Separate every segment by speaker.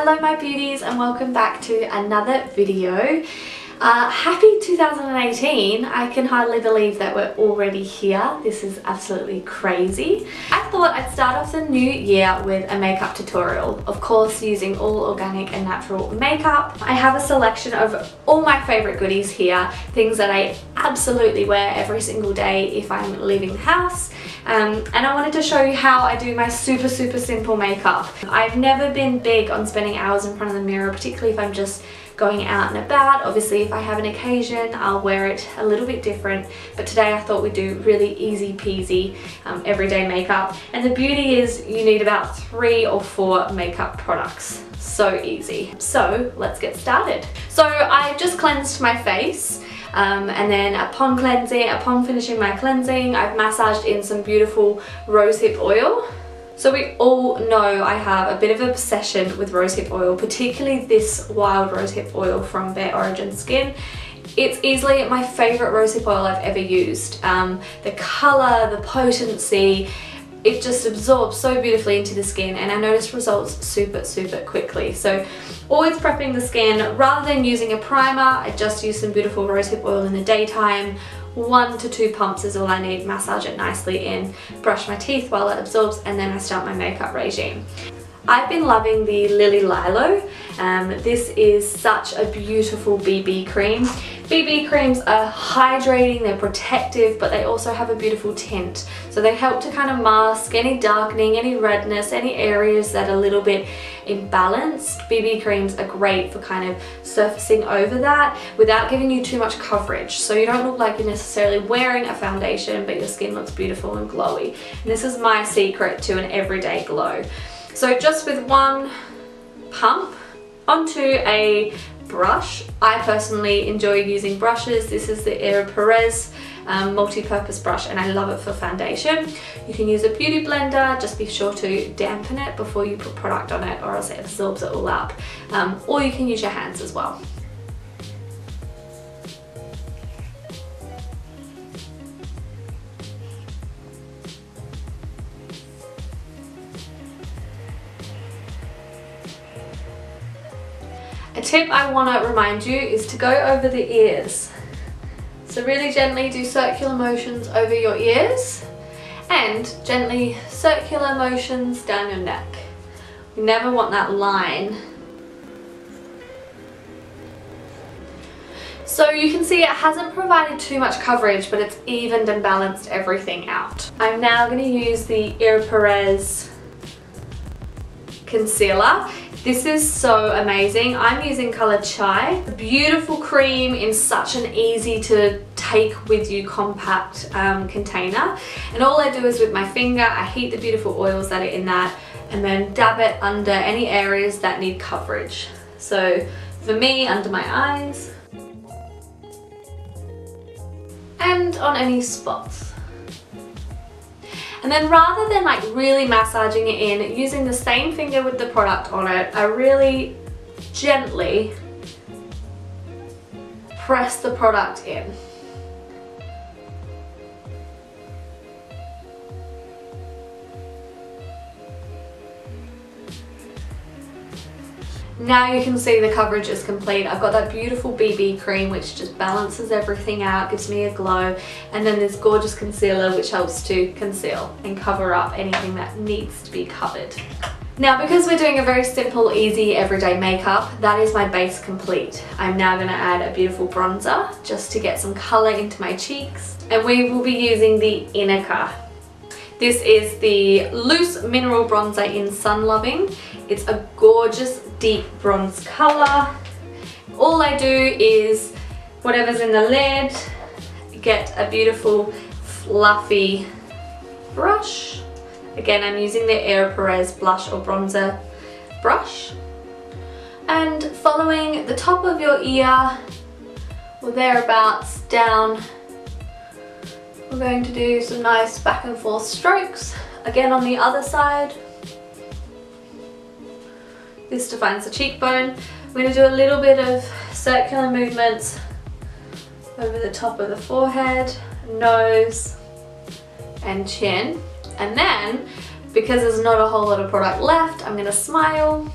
Speaker 1: Hello my beauties and welcome back to another video. Happy 2018. I can hardly believe that we're already here. This is absolutely crazy. I thought I'd start off the new year with a makeup tutorial. Of course, using all organic and natural makeup. I have a selection of all my favorite goodies here. Things that I absolutely wear every single day if I'm leaving the house. And I wanted to show you how I do my super simple makeup. I've never been big on spending hours in front of the mirror, particularly if I'm just going out and about. Obviously if I have an occasion I'll wear it a little bit different, but today I thought we'd do really easy peasy everyday makeup. And the beauty is you need about 3 or 4 makeup products. So easy. So let's get started. So I just cleansed my face. And then upon finishing my cleansing, I've massaged in some beautiful rosehip oil. So we all know I have a bit of an obsession with rosehip oil, particularly this wild rosehip oil from Bare Origin Skin. It's easily my favourite rosehip oil I've ever used. The colour, the potency, it just absorbs so beautifully into the skin, and I noticed results super quickly. So always prepping the skin, rather than using a primer, I just use some beautiful rosehip oil in the daytime. 1 to 2 pumps is all I need. Massage it nicely in, brush my teeth while it absorbs, and then I start my makeup regime. I've been loving the Lily Lilo. This is such a beautiful BB cream. BB creams are hydrating, they're protective, but they also have a beautiful tint. So they help to kind of mask any darkening, any redness, any areas that are a little bit imbalanced. BB creams are great for kind of surfacing over that without giving you too much coverage. So you don't look like you're necessarily wearing a foundation, but your skin looks beautiful and glowy. And this is my secret to an everyday glow. So just with 1 pump onto a brush. I personally enjoy using brushes. This is the Aeropress multi-purpose brush, and I love it for foundation. You can use a beauty blender, just be sure to dampen it before you put product on it, or else it absorbs it all up. Or you can use your hands as well. A tip I want to remind you is to go over the ears. So really gently do circular motions over your ears and gently circular motions down your neck. You never want that line. So you can see it hasn't provided too much coverage, but it's evened and balanced everything out. I'm now going to use the Aeropress concealer. This is so amazing. I'm using colour Chai. A beautiful cream in such an easy to take with you compact container. And all I do is with my finger, I heat the beautiful oils that are in that and then dab it under any areas that need coverage. So for me, under my eyes and on any spots. And then rather than like really massaging it in, using the same finger with the product on it, I really gently press the product in. Now you can see the coverage is complete. I've got that beautiful BB cream which just balances everything out, gives me a glow, and then this gorgeous concealer which helps to conceal and cover up anything that needs to be covered. Now because we're doing a very simple, easy, everyday makeup, that is my base complete. I'm now going to add a beautiful bronzer just to get some colour into my cheeks, and we will be using the Inica. This is the Loose Mineral Bronzer in Sun Loving. It's a gorgeous deep bronze colour. All I do is whatever's in the lid, get a beautiful fluffy brush. Again, I'm using the Aeropress blush or bronzer brush. And following the top of your ear or thereabouts down, we're going to do some nice back and forth strokes. Again on the other side. This defines the cheekbone. We're going to do a little bit of circular movements over the top of the forehead, nose and chin. And then, because there's not a whole lot of product left, I'm going to smile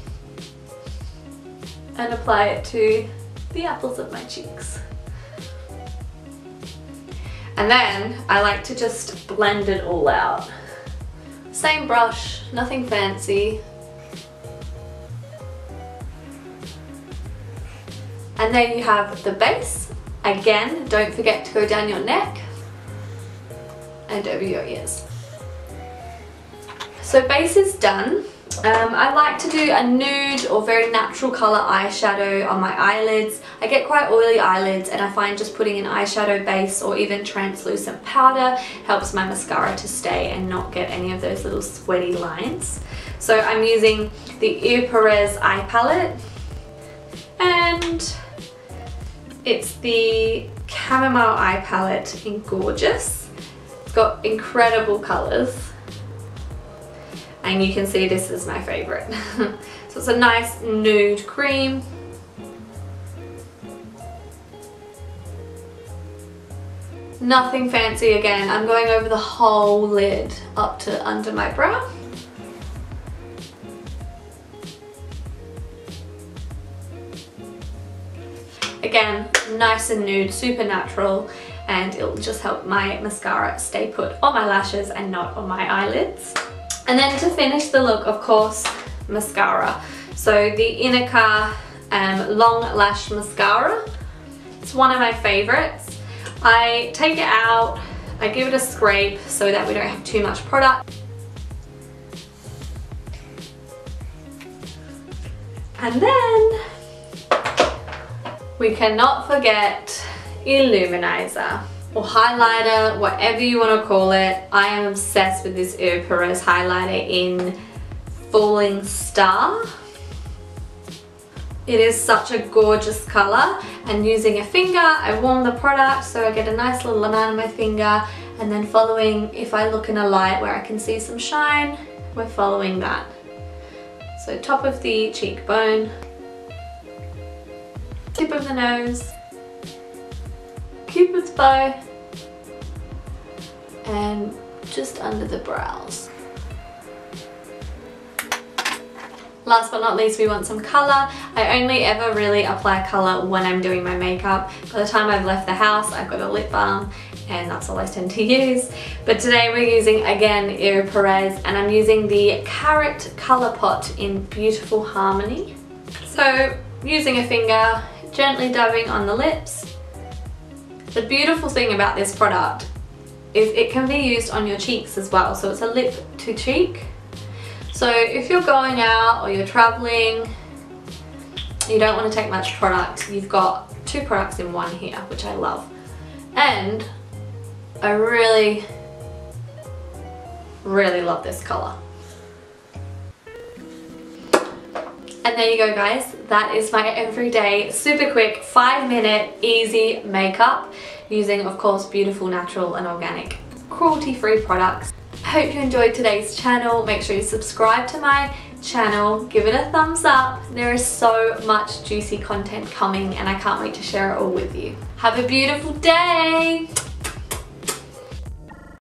Speaker 1: and apply it to the apples of my cheeks. And then I like to just blend it all out. Same brush, nothing fancy. And then you have the base. Again, don't forget to go down your neck and over your ears. So base is done. I like to do a nude or very natural colour eyeshadow on my eyelids. I get quite oily eyelids and I find just putting an eyeshadow base or even translucent powder helps my mascara to stay and not get any of those little sweaty lines. So I'm using the Perez eye palette, and it's the Chamomile eye palette in Gorgeous. It's got incredible colours. And you can see this is my favourite. So it's a nice nude cream. Nothing fancy again. I'm going over the whole lid up to under my brow. Again, nice and nude, super natural, and it'll just help my mascara stay put on my lashes and not on my eyelids. And then to finish the look, of course, mascara. So the Inika Long Lash Mascara. It's one of my favorites. I take it out, I give it a scrape so that we don't have too much product. And then we cannot forget Illuminizer or highlighter, whatever you want to call it. I am obsessed with this Perez highlighter in Falling Star. It is such a gorgeous colour, and using a finger I warm the product so I get a nice little amount on my finger, and then following, if I look in a light where I can see some shine, we're following that. So top of the cheekbone, tip of the nose, Cupid's bow, and just under the brows. Last but not least, we want some colour. I only ever really apply colour when I'm doing my makeup. By the time I've left the house, I've got a lip balm, and that's all I tend to use. But today we're using, again, Perez, and I'm using the Carrot Colour Pot in Beautiful Harmony. So, using a finger, gently dabbing on the lips. The beautiful thing about this product is it can be used on your cheeks as well, so it's a lip to cheek. So if you're going out or you're traveling, you don't want to take much product, you've got two products in one here, which I love. And I really, really love this colour. And there you go, guys. That is my everyday, super quick, 5-minute, easy makeup using, of course, beautiful, natural and organic, cruelty-free products. I hope you enjoyed today's channel. Make sure you subscribe to my channel, give it a thumbs up. There is so much juicy content coming and I can't wait to share it all with you. Have a beautiful day.